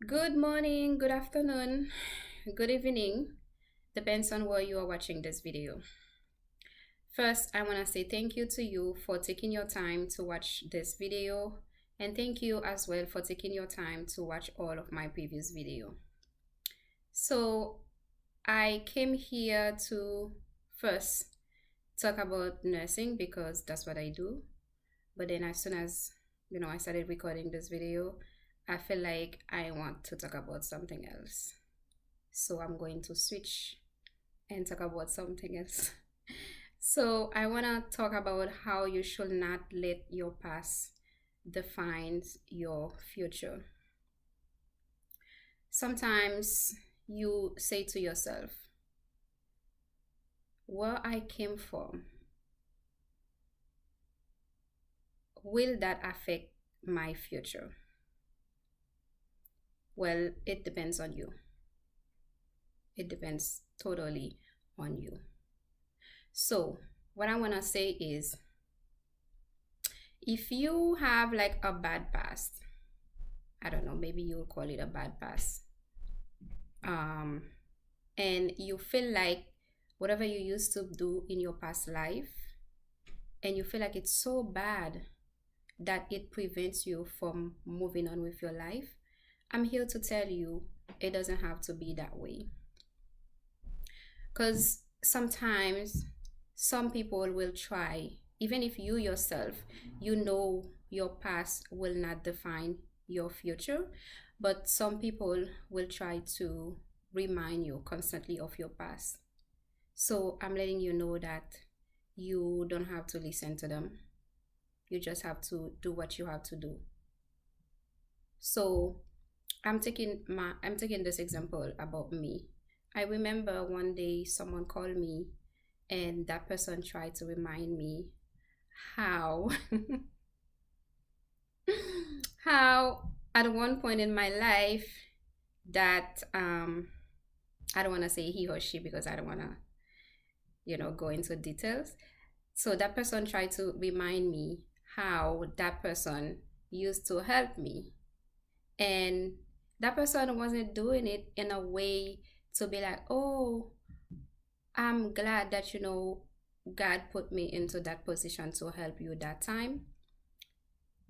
Good morning, good afternoon, good evening. Depends on where you are watching this video. First, I want to say thank you to you for taking your time to watch this video, and thank you as well for taking your time to watch all of my previous video. So, I came here to first talk about nursing because that's what I do. But then as soon as I started recording this video, I feel like I want to talk about something else. So I'm going to switch and talk about something else. So I want to talk about how you should not let your past define your future. Sometimes you say to yourself, where I came from, will that affect my future? Well, it depends on you. It depends totally on you. So, what I want to say is if you have like a bad past, I don't know, maybe you'll call it a bad past. And you feel like whatever you used to do in your past life, and you feel like it's so bad that it prevents you from moving on with your life, I'm here to tell you it doesn't have to be that way. Because sometimes some people will try, even if you yourself, you know your past will not define your future, but some people will try to remind you constantly of your past. So I'm letting you know that you don't have to listen to them. You just have to do what you have to do. So I'm taking this example about me. I remember one day someone called me and that person tried to remind me how how at one point in my life that I don't want to say he or she because I don't want to go into details. So that person tried to remind me how that person used to help me, and that person wasn't doing it in a way to be like, oh, I'm glad that God put me into that position to help you that time.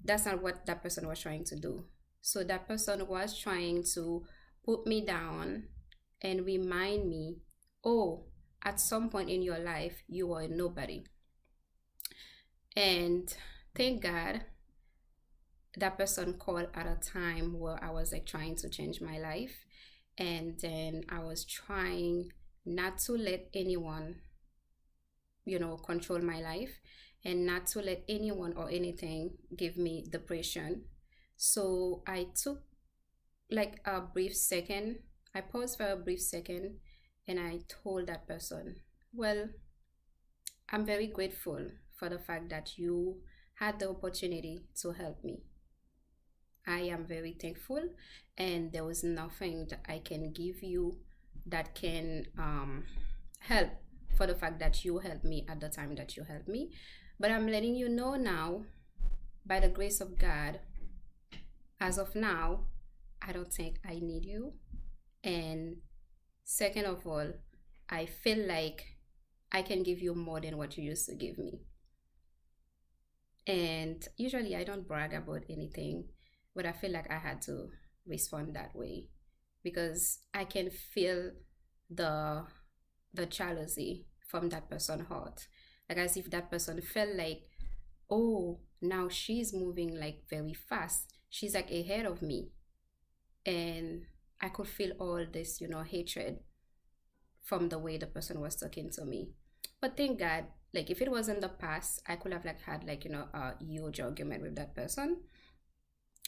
That's not what that person was trying to do. So that person was trying to put me down and remind me, oh, at some point in your life you were nobody. And thank God that person called at a time where I was like trying to change my life, and then I was trying not to let anyone control my life, and not to let anyone or anything give me depression. So I took like a brief second, I paused for a brief second, and I told that person, well, I'm very grateful for the fact that you had the opportunity to help me. I am very thankful, and there was nothing that I can give you that can help for the fact that you helped me at the time that you helped me. But I'm letting you know now, by the grace of God, as of now, I don't think I need you. And second of all, I feel like I can give you more than what you used to give me. And usually I don't brag about anything, but I feel like I had to respond that way because I can feel the jealousy from that person's heart. Like as if that person felt like, oh, now she's moving like very fast. She's like ahead of me. And I could feel all this, hatred from the way the person was talking to me. But thank God, like if it was in the past, I could have like had like, a huge argument with that person.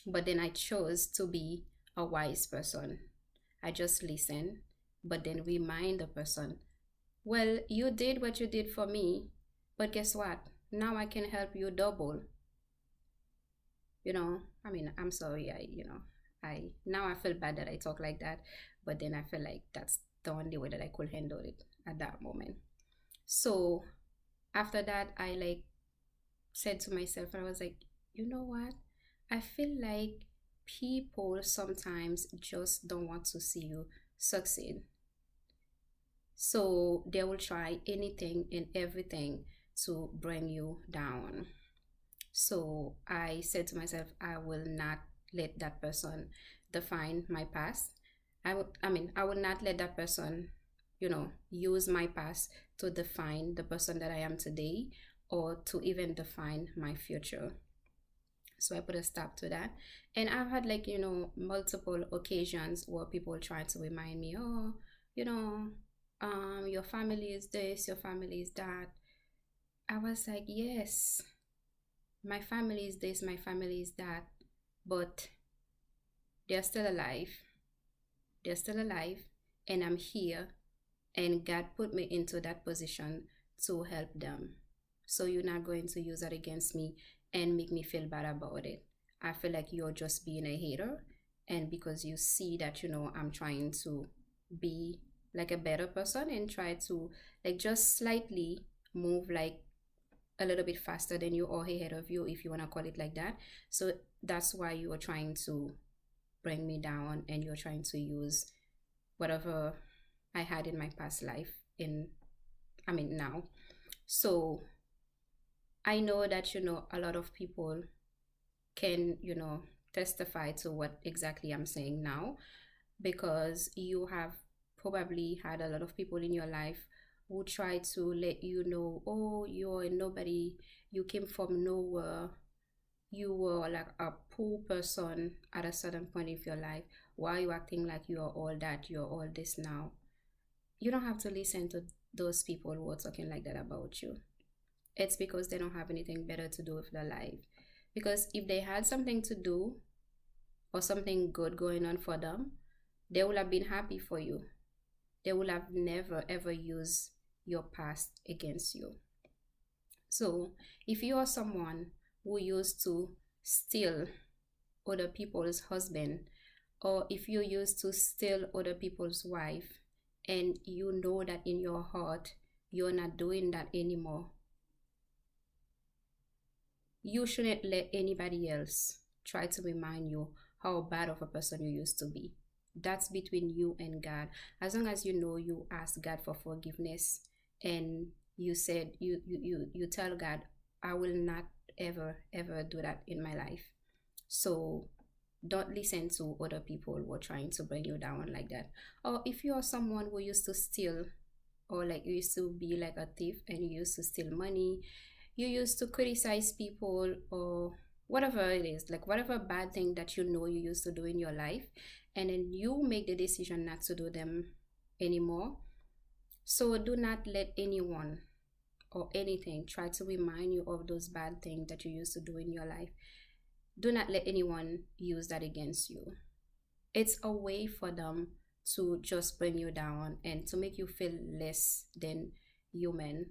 But then I chose to be a wise person. I just listen, but then remind the person, well, you did what you did for me, but guess what? Now I can help you double. I mean, I'm sorry, I now I feel bad that I talk like that, but then I feel like that's the only way that I could handle it at that moment. So after that, I like said to myself, I was like, you know what? I feel like people sometimes just don't want to see you succeed. So they will try anything and everything to bring you down. So I said to myself, I will not let that person define my past. I will not let that person, use my past to define the person that I am today or to even define my future. So I put a stop to that. And I've had like, multiple occasions where people try to remind me, oh, you know, your family is this, your family is that. I was like, yes, my family is this, my family is that, but they're still alive. They're still alive, and I'm here, and God put me into that position to help them. So you're not going to use that against me and make me feel bad about it. I feel like you're just being a hater, and because you see that, I'm trying to be like a better person and try to like just slightly move like a little bit faster than you or ahead of you, if you want to call it like that. So that's why you are trying to bring me down, and you're trying to use whatever I had in my past life in, now. So I know that, a lot of people can, testify to what exactly I'm saying now, because you have probably had a lot of people in your life who try to let you know, oh, you're a nobody, you came from nowhere, you were like a poor person at a certain point of your life. Why are you acting like you're all that, you're all this now? You don't have to listen to those people who are talking like that about you. It's because they don't have anything better to do with their life. Because if they had something to do or something good going on for them, they would have been happy for you. They would have never ever used your past against you. So if you are someone who used to steal other people's husband, or if you used to steal other people's wife, and you know that in your heart you're not doing that anymore, you shouldn't let anybody else try to remind you how bad of a person you used to be. That's between you and God. As long as you know you ask God for forgiveness, and you said you tell God, I will not ever do that in my life. So don't listen to other people who are trying to bring you down like that. Or if you are someone who used to steal, or like you used to be like a thief and you used to steal money, you used to criticize people, or whatever it is, like whatever bad thing that you know you used to do in your life, and then you make the decision not to do them anymore. So do not let anyone or anything try to remind you of those bad things that you used to do in your life. Do not let anyone use that against you. It's a way for them to just bring you down and to make you feel less than human,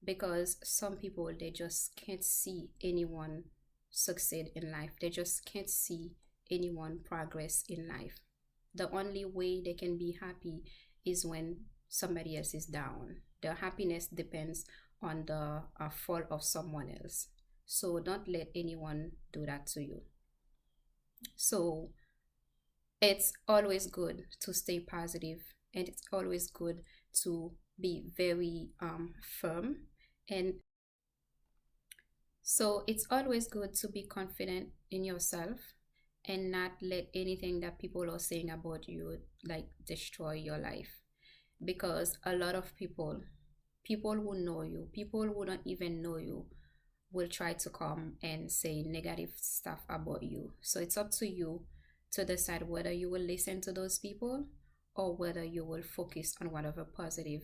because some people, they just can't see anyone succeed in life. They just can't see anyone progress in life. The only way they can be happy is when somebody else is down. Their happiness depends on the fall of someone else. So don't let anyone do that to you. So it's always good to stay positive, and it's always good to be very firm. And so it's always good to be confident in yourself and not let anything that people are saying about you like destroy your life. Because a lot of people who know you, people who don't even know you, will try to come and say negative stuff about you. So it's up to you to decide whether you will listen to those people or whether you will focus on whatever positive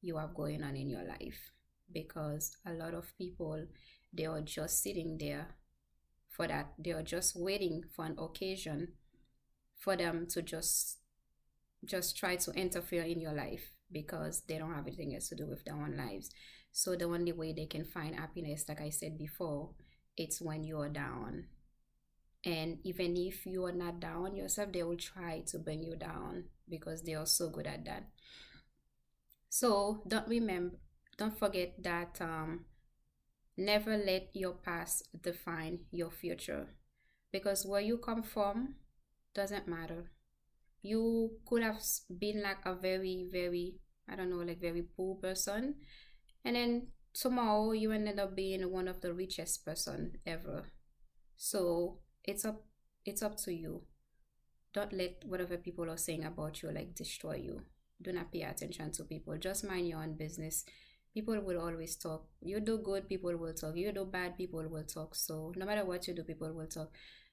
you have going on in your life. Because a lot of people, they are just sitting there for that. They are just waiting for an occasion for them to just try to interfere in your life, because they don't have anything else to do with their own lives. So the only way they can find happiness, like I said before, it's when you are down. And even if you are not down yourself, they will try to bring you down because they are so good at that. So don't forget that never let your past define your future. because where you come from doesn't matter. You could have been like a very, very, I don't know, like very poor person, and then tomorrow you ended up being one of the richest person ever. So it's up to you. Don't let whatever people are saying about you like destroy you. Do not pay attention to people. Just mind your own business. People will always talk. You do good, people will talk. You do bad, people will talk. So no matter what you do, people will talk.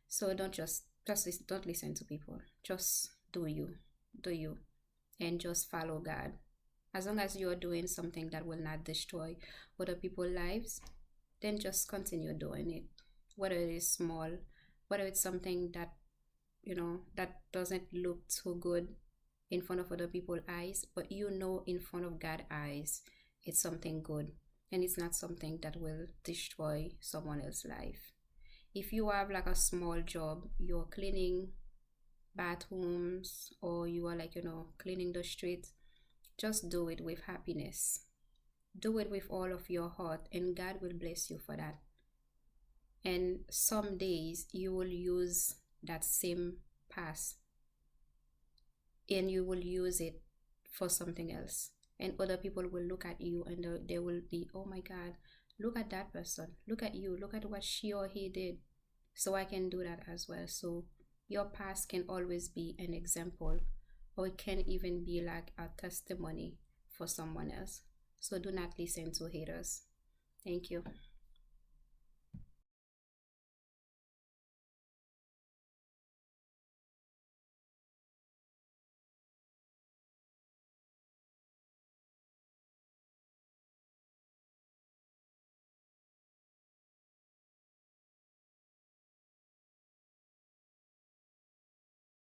So don't don't listen to people. Just do you, do you, and just follow God. As long as you are doing something that will not destroy other people's lives, then just continue doing it. Whether it is small, whether it's something that that doesn't look too good in front of other people's eyes, but in front of God's eyes, it's something good, and it's not something that will destroy someone else's life. If you have like a small job, you're cleaning bathrooms, or you are like cleaning the streets, just do it with happiness. Do it with all of your heart, and God will bless you for that. And some days you will use that same pass, and you will use it for something else, and other people will look at you, and they will be, oh my God, look at that person, look at you, look at what she or he did, so I can do that as well. So your past can always be an example, or it can even be like a testimony for someone else. So do not listen to haters. Thank you.